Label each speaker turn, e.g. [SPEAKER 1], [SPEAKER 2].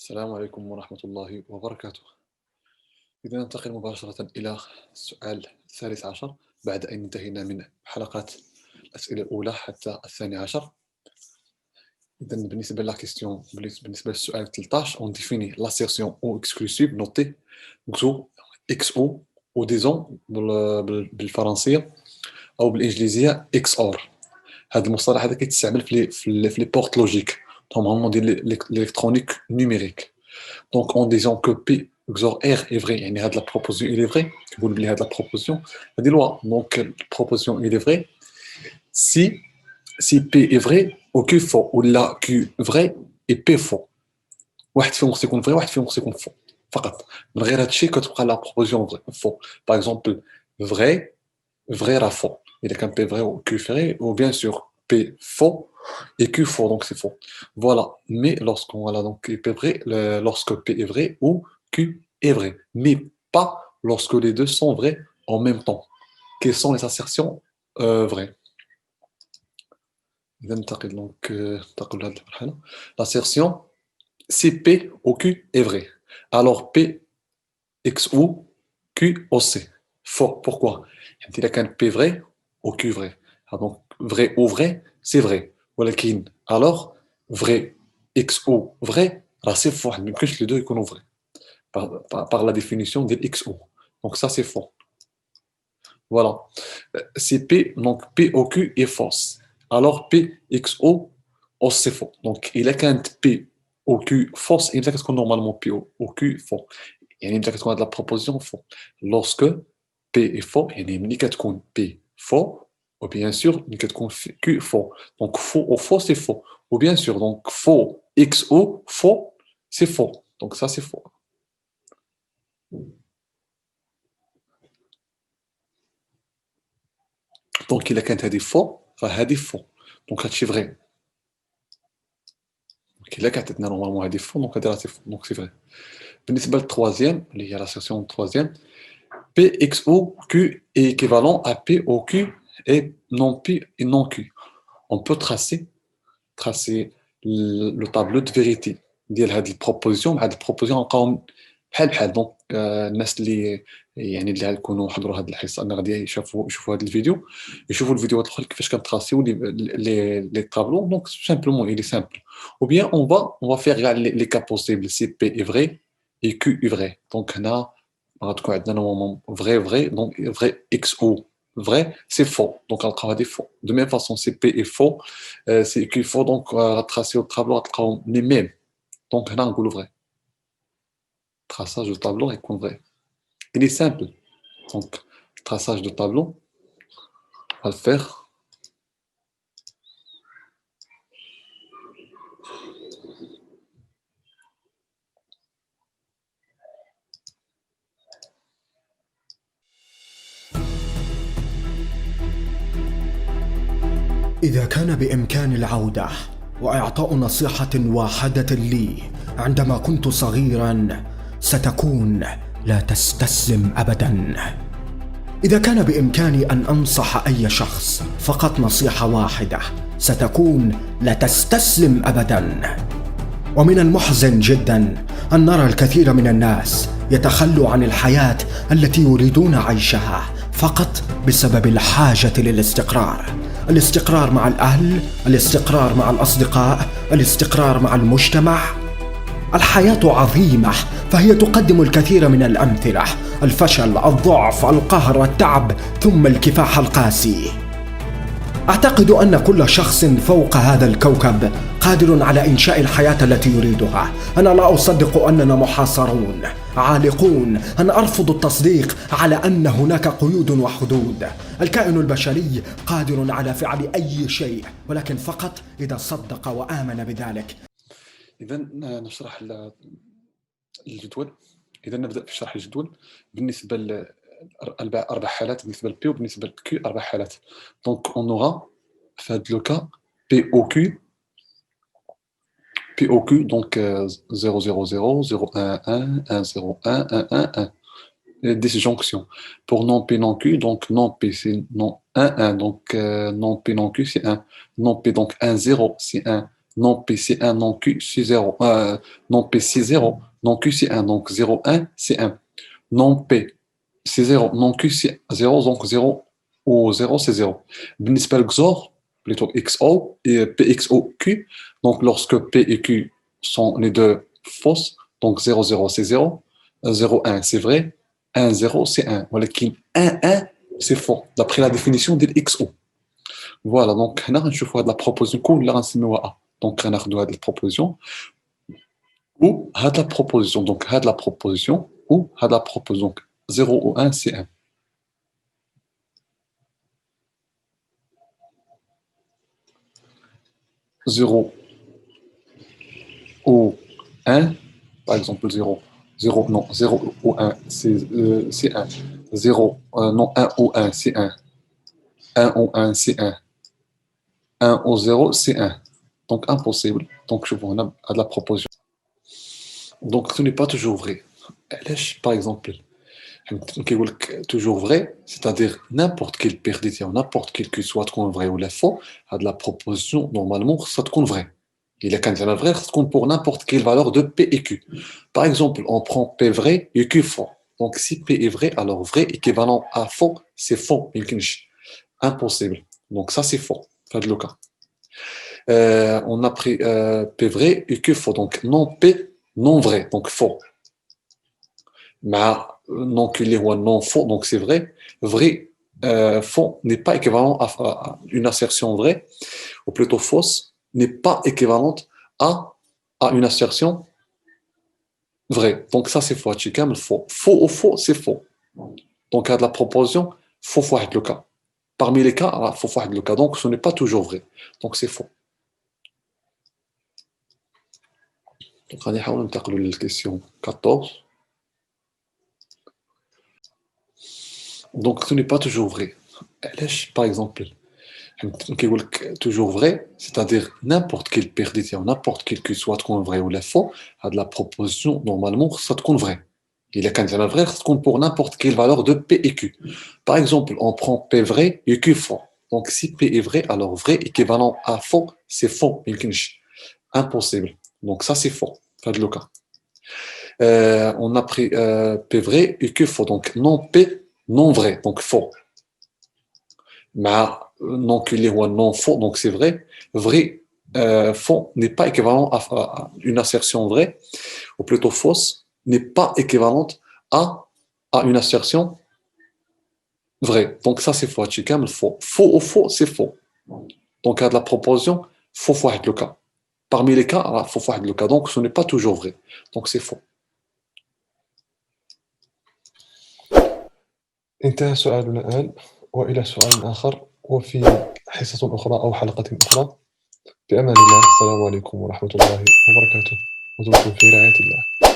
[SPEAKER 1] السلام عليكم ورحمة الله وبركاته. إذا ننتقل مباشرة إلى السؤال الثالث عشر بعد أن انتهينا من حلقات الأسئلة الأولى حتى الثاني عشر. إذا بالنسبة بالنسبة للسؤال 13 on définit l'assertion ou exclusive notée XO XO و disons بالفرنسية أو بالإنجليزية XOR. هذا المصطلح هذا كيتستعمل في لي بورت لوجيك normalement ديال l'électronique numérique. Donc en disant que P XOR R est vrai, يعني هاد la proposition il est vrai, كنقول بلي هاد la proposition هادي loi. Donc la proposition il est vrai si P est vrai ou Q faux ou la Q vrai et P faux. واحد فيهم خصو يكون vrai واحد فيهم خصو يكون faux فقط. من غير هادشي كتبقى la proposition faux. Par exemple vrai راه faux. إذا كان P vrai ou Q vrai ou bien sûr P faux et Q faux, donc c'est faux. Voilà. Mais donc P est vrai, lorsque P est vrai ou Q est vrai, mais pas lorsque les deux sont vrais en même temps. Quelles sont les assertions vraies? Donc, l'assertion si P ou Q est vrai, alors P X ou Q au C. Faux. Pourquoi? Il y a qu'un P vrai ou Q vrai. Ah, donc, vrai ou vrai, c'est vrai. ولكن alors vrai X ou vrai راه c'est faux. ما يمكنش les deux يكونوا vrais par la définition de X ou. Donc ça c'est faux. Voilà. Si P donc P au Q est fausse. Alors P X ou c'est faux. Donc il a qu'un P au Q fausse, il y a qu'est-ce qu'on normalement P au Q faux. Il y a qu'est-ce qu'on a de la proposition faux. Lorsque P est faux, il y a une qu'est-ce P faux. Ou bien sûr, une Q faux. Donc faux ou faux, c'est faux. Ou bien sûr, donc faux X ou faux, c'est faux. Donc ça, c'est faux. Donc il a qu'un des faux, enfin des faux. Donc c'est vrai. Donc il a qu'un normalement des faux, donc c'est faux. Donc c'est vrai. بالنسبة للtroisième, il y a la section troisième. P X O Q est équivalent à P O Q et non P et non Q. On peut tracer le tableau de vérité ديال هذه البروبوزيسيون مع هذه البروبوزيسيون نلقاهم بحال دونك الناس اللي يعني اللي غيكونوا حضروا هذه الحصه انا غادي يشوفوا هذا الفيديو يشوفوا الفيديوهات الاخرى كيفاش كنتراسيو لي طابلو دونك سامبلومون il est simple ou bien on va faire les cas possibles si P est vrai et Q est vrai donc هنا غتكون عندنا نورمالمون vrai donc vrai X O vrai, c'est faux. Donc, on travaille des faux. De même façon, c'est P est faux, c'est qu'il faut donc tracer au tableau les mêmes. Donc, là, on le vrai. Traçage de tableau est vrai. Il est simple. Donc, traçage de tableau, on va le faire.
[SPEAKER 2] إذا كان بإمكاني العودة وإعطاء نصيحة واحدة لي عندما كنت صغيراً ستكون لا تستسلم أبداً. إذا كان بإمكاني أن أنصح أي شخص فقط نصيحة واحدة ستكون لا تستسلم أبداً. ومن المحزن جداً أن نرى الكثير من الناس يتخلوا عن الحياة التي يريدون عيشها فقط بسبب الحاجة للاستقرار. الاستقرار مع الأهل، الاستقرار مع الأصدقاء، الاستقرار مع المجتمع. الحياة عظيمة فهي تقدم الكثير من الأمثلة: الفشل، الضعف، القهر، التعب، ثم الكفاح القاسي. أعتقد أن كل شخص فوق هذا الكوكب قادر على إنشاء الحياة التي يريدها. أنا لا أصدق أننا محاصرون، عالقون. أنا أرفض التصديق على أن هناك قيود وحدود. الكائن البشري قادر على فعل أي شيء، ولكن فقط إذا صدق وآمن بذلك.
[SPEAKER 1] إذا نشرح الجدول. إذا نبدأ في شرح الجدول بالنسبة أربع حالات بالنسبة للبي وبالنسبة للكيو أربع حالات. دونك أون أوغا في هذا لوكا بي أو كيو دونك 0 0 0 0 1 1 1 0 1 1 1 1 disjonction. Pour non P non Q, donc non P c'est non 1 1 donc non P non Q c'est 1, non P donc 1 0 c'est 1, non P c'est 1, non Q c'est 0. Non P c'est 0, non Q c'est 1, donc 0, 1 c'est 1. Non P c'est 0, non Q c'est 0, donc 0 ou 0 c'est 0. بالنسبة للXOR, plutôt XO et PXOQ, donc lorsque P et Q sont les deux fausses, donc 0, 0 c'est 0, 0, 1 c'est vrai, 1, 0 c'est 1. ولكن 1, 1 c'est faux, d'après la définition de XO. Voilà, donc هنا غنشوفوا هاد la proposition كلها غنسميوها A. Donc غناخدوا هاد la proposition ou هاد la proposition, donc هاد la proposition ou هاد la proposition. Donc 0 ou 1 c'est 1. 0 ou 1, par exemple 0, 0, non, 0 ou 1, c'est 1. 0, non, 1 ou 1, c'est 1. 1 ou 1, c'est 1. 1 ou 0, c'est 1. Donc impossible. Donc je vois à la proposition. Donc ce n'est pas toujours vrai. Par exemple, toujours vrai, c'est-à-dire n'importe quelle périodicité, n'importe quel que soit vrai ou faux, à de la proposition, normalement, ça te compte vrai. Il est quand même vrai, ça compte pour n'importe quelle valeur de P et Q. Par exemple, on prend P vrai et Q faux. Donc si P est vrai, alors vrai équivalent à faux, c'est faux. Impossible. Donc ça, c'est faux. Pas de le cas. On a pris P vrai et Q faux. Donc non P, non vrai, donc faux. Mais non qu'il est non faux, donc c'est vrai. Vrai, faux n'est pas équivalent à une assertion vraie, ou plutôt fausse, n'est pas équivalente à une assertion vraie. Donc ça c'est faux. Faux. Faux ou faux, c'est faux. Donc à de la proposition, faux faut être le cas. Parmi les cas, faux être le cas. Donc ce n'est pas toujours vrai. Donc c'est faux. Donc on va ننتقلوا للكيسيون 14. Donc ce n'est pas toujours vrai. Par exemple, toujours vrai, c'est-à-dire n'importe quelle périodicité, n'importe quel que soit vrai ou faux, à de la proposition, normalement, ça te compte vrai. Il est quand même vrai, ça te compte pour n'importe quelle valeur de P et Q. Par exemple, on prend P vrai et Q faux. Donc si P est vrai, alors vrai équivalent à faux, c'est faux. Impossible. Donc ça, c'est faux. Pas de le cas. On a pris P vrai et Q faux. Donc non P, non vrai, donc faux. Mais non qu'il est non faux, donc c'est vrai. Vrai, faux n'est pas équivalent à une assertion vraie, ou plutôt fausse, n'est pas équivalente à une assertion vraie. Donc ça c'est faux. Faux. Faux ou faux, c'est faux. Donc à de la proposition, faut être le cas. Parmi les cas, faut être le cas. Donc ce n'est pas toujours vrai. Donc c'est faux.
[SPEAKER 3] انتهى سؤالنا الآن، وإلى سؤال آخر وفي حصة أخرى أو حلقة أخرى. بأمان الله. السلام عليكم ورحمة الله وبركاته، ودمتم في رعاية الله.